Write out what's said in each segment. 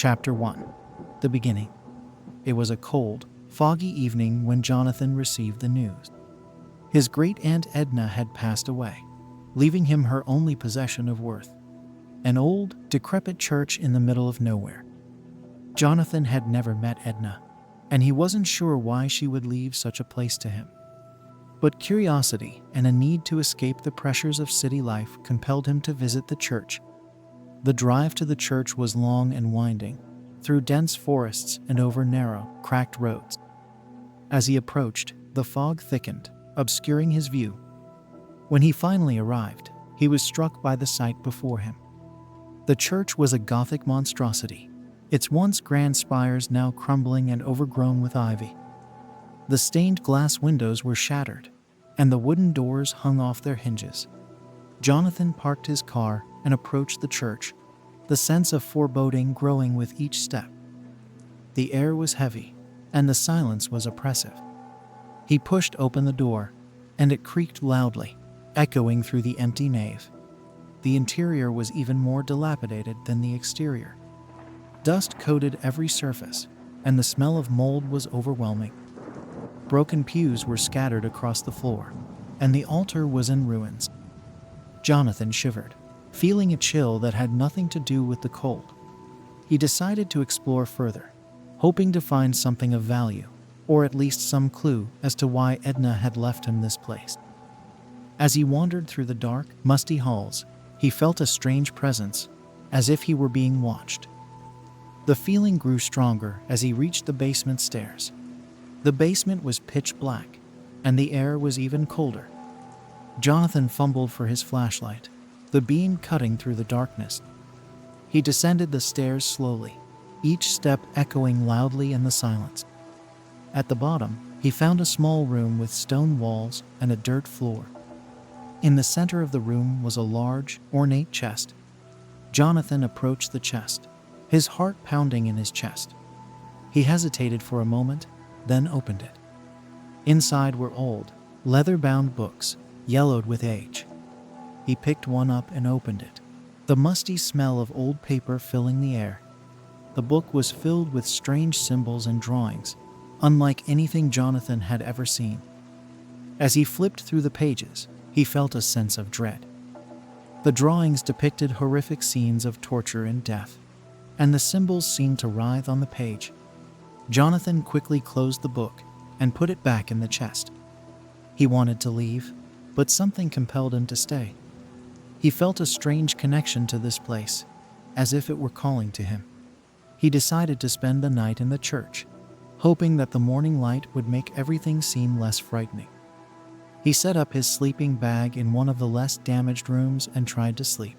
Chapter 1. The Beginning. It was a cold, foggy evening when Jonathan received the news. His great-aunt Edna had passed away, leaving him her only possession of worth, an old, decrepit church in the middle of nowhere. Jonathan had never met Edna, and he wasn't sure why she would leave such a place to him. But curiosity and a need to escape the pressures of city life compelled him to visit the church. The drive to the church was long and winding, through dense forests and over narrow, cracked roads. As he approached, the fog thickened, obscuring his view. When he finally arrived, he was struck by the sight before him. The church was a Gothic monstrosity, its once grand spires now crumbling and overgrown with ivy. The stained glass windows were shattered, and the wooden doors hung off their hinges. Jonathan parked his car and approached the church, the sense of foreboding growing with each step. The air was heavy, and the silence was oppressive. He pushed open the door, and it creaked loudly, echoing through the empty nave. The interior was even more dilapidated than the exterior. Dust coated every surface, and the smell of mold was overwhelming. Broken pews were scattered across the floor, and the altar was in ruins. Jonathan shivered, feeling a chill that had nothing to do with the cold. He decided to explore further, hoping to find something of value, or at least some clue as to why Edna had left him this place. As he wandered through the dark, musty halls, he felt a strange presence, as if he were being watched. The feeling grew stronger as he reached the basement stairs. The basement was pitch black, and the air was even colder. Jonathan fumbled for his flashlight, the beam cutting through the darkness. He descended the stairs slowly, each step echoing loudly in the silence. At the bottom, he found a small room with stone walls and a dirt floor. In the center of the room was a large, ornate chest. Jonathan approached the chest, his heart pounding in his chest. He hesitated for a moment, then opened it. Inside were old, leather-bound books, yellowed with age. He picked one up and opened it, the musty smell of old paper filling the air. The book was filled with strange symbols and drawings, unlike anything Jonathan had ever seen. As he flipped through the pages, he felt a sense of dread. The drawings depicted horrific scenes of torture and death, and the symbols seemed to writhe on the page. Jonathan quickly closed the book and put it back in the chest. He wanted to leave, but something compelled him to stay. He felt a strange connection to this place, as if it were calling to him. He decided to spend the night in the church, hoping that the morning light would make everything seem less frightening. He set up his sleeping bag in one of the less damaged rooms and tried to sleep.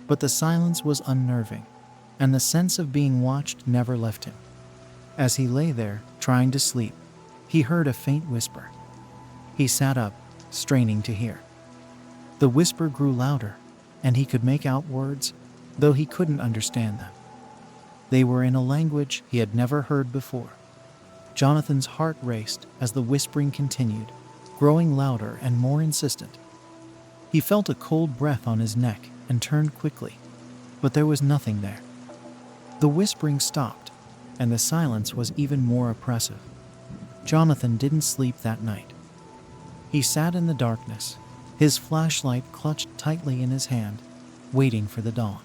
But the silence was unnerving, and the sense of being watched never left him. As he lay there, trying to sleep, he heard a faint whisper. He sat up, straining to hear. The whisper grew louder, and he could make out words, though he couldn't understand them. They were in a language he had never heard before. Jonathan's heart raced as the whispering continued, growing louder and more insistent. He felt a cold breath on his neck and turned quickly, but there was nothing there. The whispering stopped, and the silence was even more oppressive. Jonathan didn't sleep that night. He sat in the darkness, his flashlight clutched tightly in his hand, waiting for the dawn.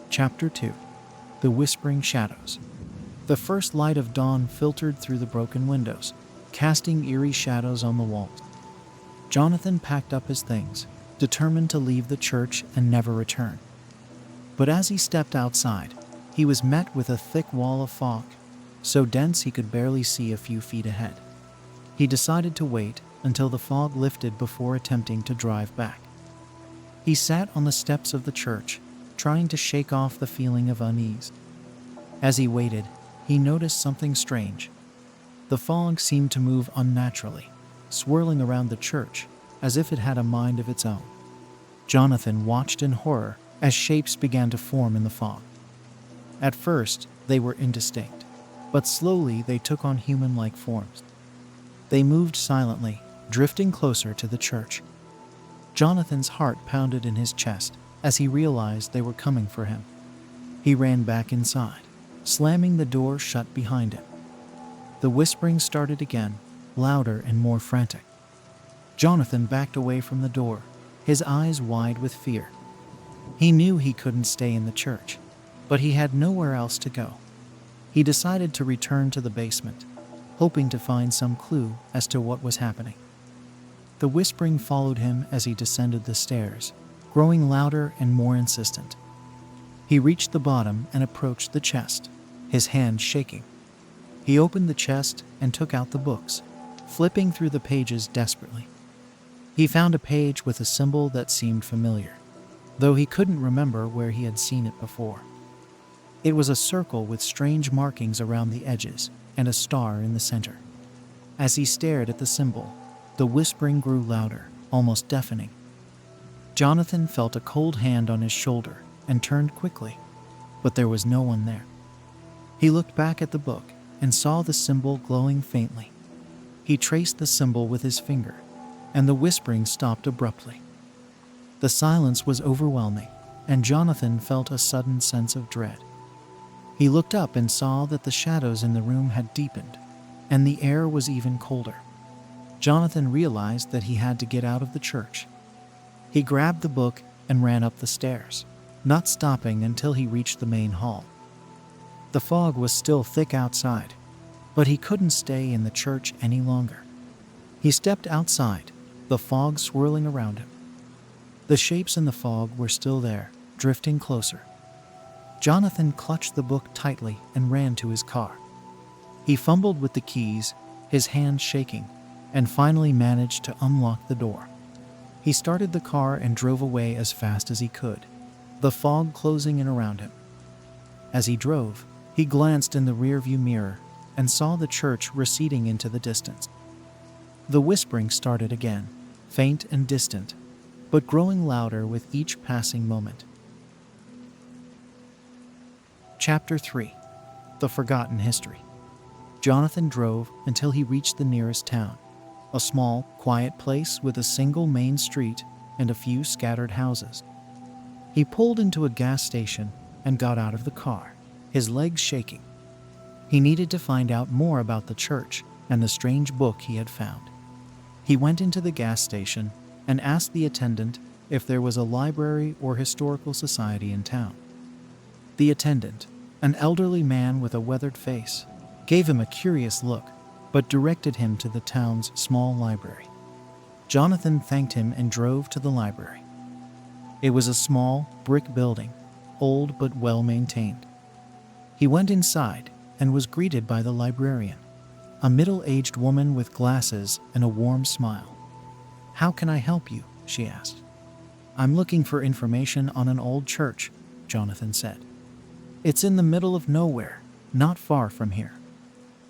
Chapter 2. The Whispering Shadows. The first light of dawn filtered through the broken windows, casting eerie shadows on the walls. Jonathan packed up his things, determined to leave the church and never return. But as he stepped outside, he was met with a thick wall of fog, so dense he could barely see a few feet ahead. He decided to wait until the fog lifted before attempting to drive back. He sat on the steps of the church, trying to shake off the feeling of unease. As he waited, he noticed something strange. The fog seemed to move unnaturally, swirling around the church as if it had a mind of its own. Jonathan watched in horror as shapes began to form in the fog. At first, they were indistinct, but slowly they took on human-like forms. They moved silently, drifting closer to the church. Jonathan's heart pounded in his chest as he realized they were coming for him. He ran back inside, slamming the door shut behind him. The whispering started again, louder and more frantic. Jonathan backed away from the door, his eyes wide with fear. He knew he couldn't stay in the church, but he had nowhere else to go. He decided to return to the basement, hoping to find some clue as to what was happening. The whispering followed him as he descended the stairs, growing louder and more insistent. He reached the bottom and approached the chest, his hand shaking. He opened the chest and took out the books, flipping through the pages desperately. He found a page with a symbol that seemed familiar, though he couldn't remember where he had seen it before. It was a circle with strange markings around the edges and a star in the center. As he stared at the symbol, the whispering grew louder, almost deafening. Jonathan felt a cold hand on his shoulder and turned quickly, but there was no one there. He looked back at the book and saw the symbol glowing faintly. He traced the symbol with his finger, and the whispering stopped abruptly. The silence was overwhelming, and Jonathan felt a sudden sense of dread. He looked up and saw that the shadows in the room had deepened, and the air was even colder. Jonathan realized that he had to get out of the church. He grabbed the book and ran up the stairs, not stopping until he reached the main hall. The fog was still thick outside, but he couldn't stay in the church any longer. He stepped outside, the fog swirling around him. The shapes in the fog were still there, drifting closer. Jonathan clutched the book tightly and ran to his car. He fumbled with the keys, his hands shaking, and finally managed to unlock the door. He started the car and drove away as fast as he could, the fog closing in around him. As he drove, he glanced in the rearview mirror and saw the church receding into the distance. The whispering started again, faint and distant, but growing louder with each passing moment. Chapter 3. The Forgotten History. Jonathan drove until he reached the nearest town, a small, quiet place with a single main street and a few scattered houses. He pulled into a gas station and got out of the car, his legs shaking. He needed to find out more about the church and the strange book he had found. He went into the gas station and asked the attendant if there was a library or historical society in town. The attendant, an elderly man with a weathered face, gave him a curious look, but directed him to the town's small library. Jonathan thanked him and drove to the library. It was a small, brick building, old but well-maintained. He went inside and was greeted by the librarian, a middle-aged woman with glasses and a warm smile. "How can I help you?" she asked. "I'm looking for information on an old church," Jonathan said. "It's in the middle of nowhere, not far from here."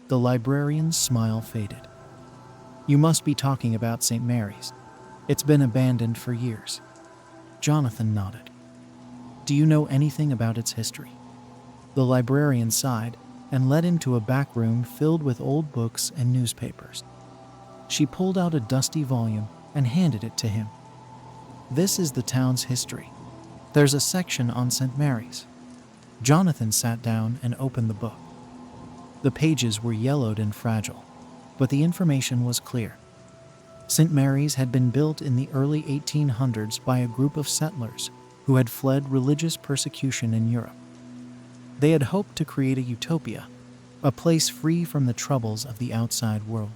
The librarian's smile faded. "You must be talking about St. Mary's. It's been abandoned for years." Jonathan nodded. "Do you know anything about its history?" The librarian sighed and led him to a back room filled with old books and newspapers. She pulled out a dusty volume and handed it to him. "This is the town's history. There's a section on St. Mary's." Jonathan sat down and opened the book. The pages were yellowed and fragile, but the information was clear. St. Mary's had been built in the early 1800s by a group of settlers who had fled religious persecution in Europe. They had hoped to create a utopia, a place free from the troubles of the outside world.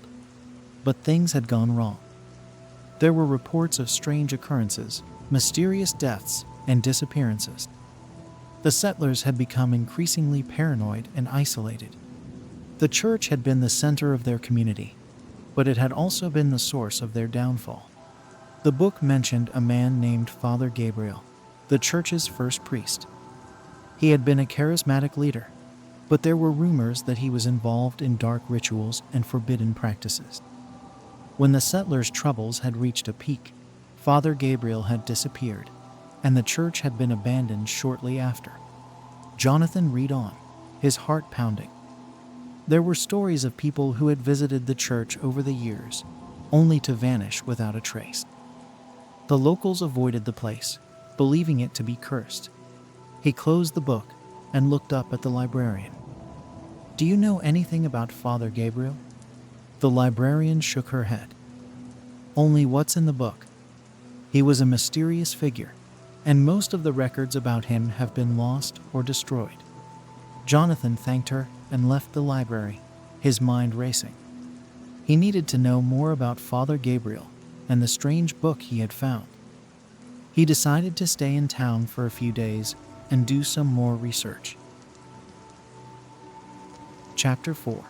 But things had gone wrong. There were reports of strange occurrences, mysterious deaths, and disappearances. The settlers had become increasingly paranoid and isolated. The church had been the center of their community, but it had also been the source of their downfall. The book mentioned a man named Father Gabriel, the church's first priest. He had been a charismatic leader, but there were rumors that he was involved in dark rituals and forbidden practices. When the settlers' troubles had reached a peak, Father Gabriel had disappeared, and the church had been abandoned shortly after. Jonathan read on, his heart pounding. There were stories of people who had visited the church over the years, only to vanish without a trace. The locals avoided the place, believing it to be cursed. He closed the book and looked up at the librarian. "Do you know anything about Father Gabriel?" The librarian shook her head. "Only what's in the book. He was a mysterious figure, and most of the records about him have been lost or destroyed." Jonathan thanked her and left the library, his mind racing. He needed to know more about Father Gabriel and the strange book he had found. He decided to stay in town for a few days and do some more research. Chapter 4.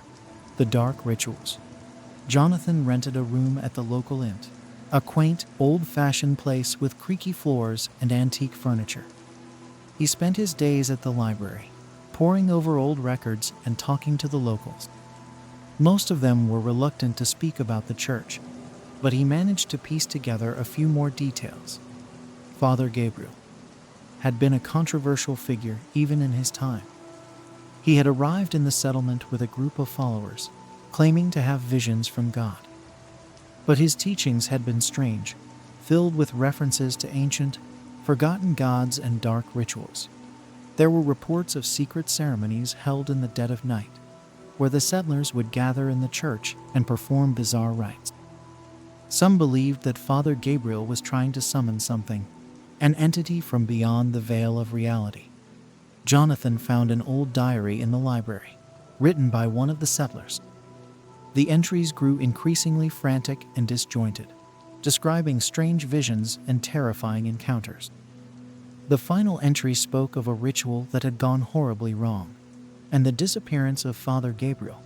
The Dark Rituals. Jonathan rented a room at the local inn, a quaint, old-fashioned place with creaky floors and antique furniture. He spent his days at the library, poring over old records and talking to the locals. Most of them were reluctant to speak about the church, but he managed to piece together a few more details. Father Gabriel had been a controversial figure even in his time. He had arrived in the settlement with a group of followers, claiming to have visions from God. But his teachings had been strange, filled with references to ancient, forgotten gods and dark rituals. There were reports of secret ceremonies held in the dead of night, where the settlers would gather in the church and perform bizarre rites. Some believed that Father Gabriel was trying to summon something, an entity from beyond the veil of reality. Jonathan found an old diary in the library, written by one of the settlers. The entries grew increasingly frantic and disjointed, describing strange visions and terrifying encounters. The final entry spoke of a ritual that had gone horribly wrong, and the disappearance of Father Gabriel.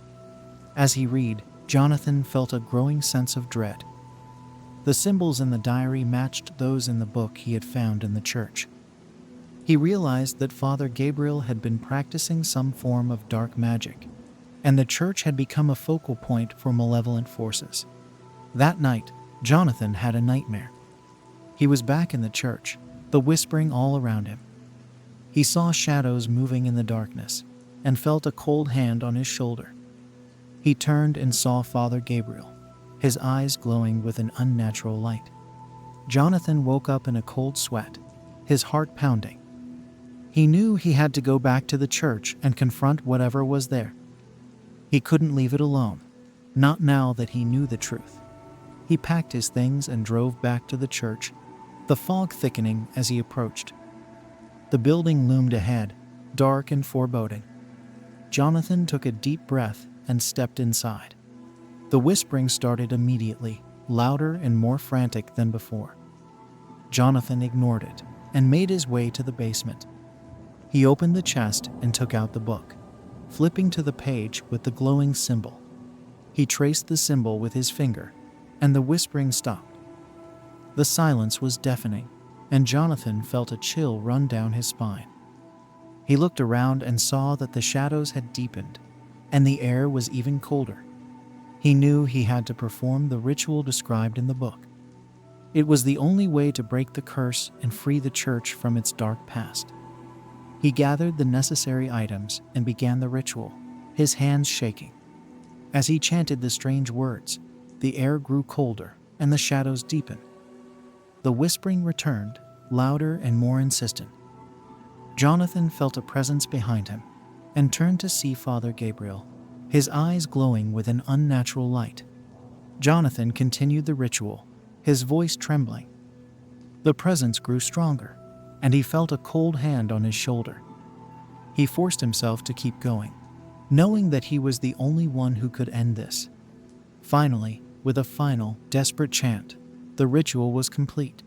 As he read, Jonathan felt a growing sense of dread. The symbols in the diary matched those in the book he had found in the church. He realized that Father Gabriel had been practicing some form of dark magic, and the church had become a focal point for malevolent forces. That night, Jonathan had a nightmare. He was back in the church, the whispering all around him. He saw shadows moving in the darkness and felt a cold hand on his shoulder. He turned and saw Father Gabriel, his eyes glowing with an unnatural light. Jonathan woke up in a cold sweat, his heart pounding. He knew he had to go back to the church and confront whatever was there. He couldn't leave it alone, not now that he knew the truth. He packed his things and drove back to the church, the fog thickening as he approached. The building loomed ahead, dark and foreboding. Jonathan took a deep breath and stepped inside. The whispering started immediately, louder and more frantic than before. Jonathan ignored it and made his way to the basement. He opened the chest and took out the book, flipping to the page with the glowing symbol. He traced the symbol with his finger, and the whispering stopped. The silence was deafening, and Jonathan felt a chill run down his spine. He looked around and saw that the shadows had deepened, and the air was even colder. He knew he had to perform the ritual described in the book. It was the only way to break the curse and free the church from its dark past. He gathered the necessary items and began the ritual, his hands shaking. As he chanted the strange words, the air grew colder and the shadows deepened. The whispering returned, louder and more insistent. Jonathan felt a presence behind him and turned to see Father Gabriel, his eyes glowing with an unnatural light. Jonathan continued the ritual, his voice trembling. The presence grew stronger, and he felt a cold hand on his shoulder. He forced himself to keep going, knowing that he was the only one who could end this. Finally, with a final, desperate chant, the ritual was complete.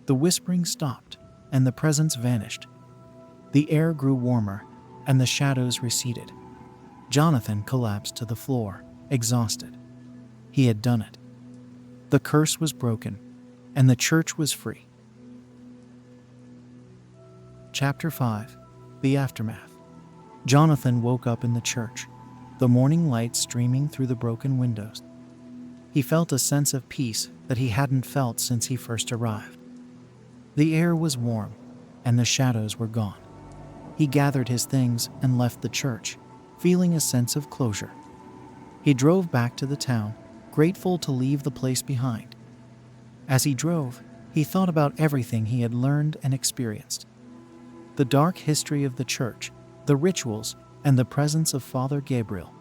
The whispering stopped, and the presence vanished. The air grew warmer, and the shadows receded. Jonathan collapsed to the floor, exhausted. He had done it. The curse was broken, and the church was free. Chapter 5. The Aftermath. Jonathan woke up in the church, the morning light streaming through the broken windows. He felt a sense of peace that he hadn't felt since he first arrived. The air was warm, and the shadows were gone. He gathered his things and left the church, feeling a sense of closure. He drove back to the town, grateful to leave the place behind. As he drove, he thought about everything he had learned and experienced. The dark history of the church, the rituals, and the presence of Father Gabriel.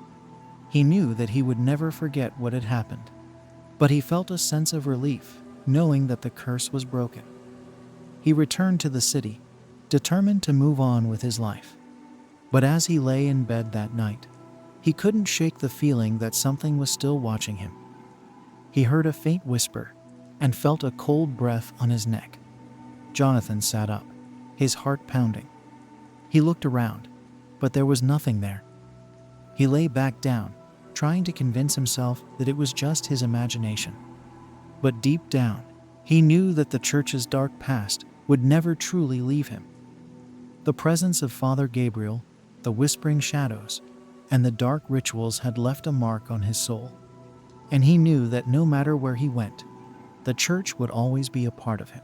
He knew that he would never forget what had happened, but he felt a sense of relief, knowing that the curse was broken. He returned to the city, determined to move on with his life. But as he lay in bed that night, he couldn't shake the feeling that something was still watching him. He heard a faint whisper and felt a cold breath on his neck. Jonathan sat up, his heart pounding. He looked around, but there was nothing there. He lay back down, trying to convince himself that it was just his imagination. But deep down, he knew that the church's dark past would never truly leave him. The presence of Father Gabriel, the whispering shadows, and the dark rituals had left a mark on his soul. And he knew that no matter where he went, the church would always be a part of him.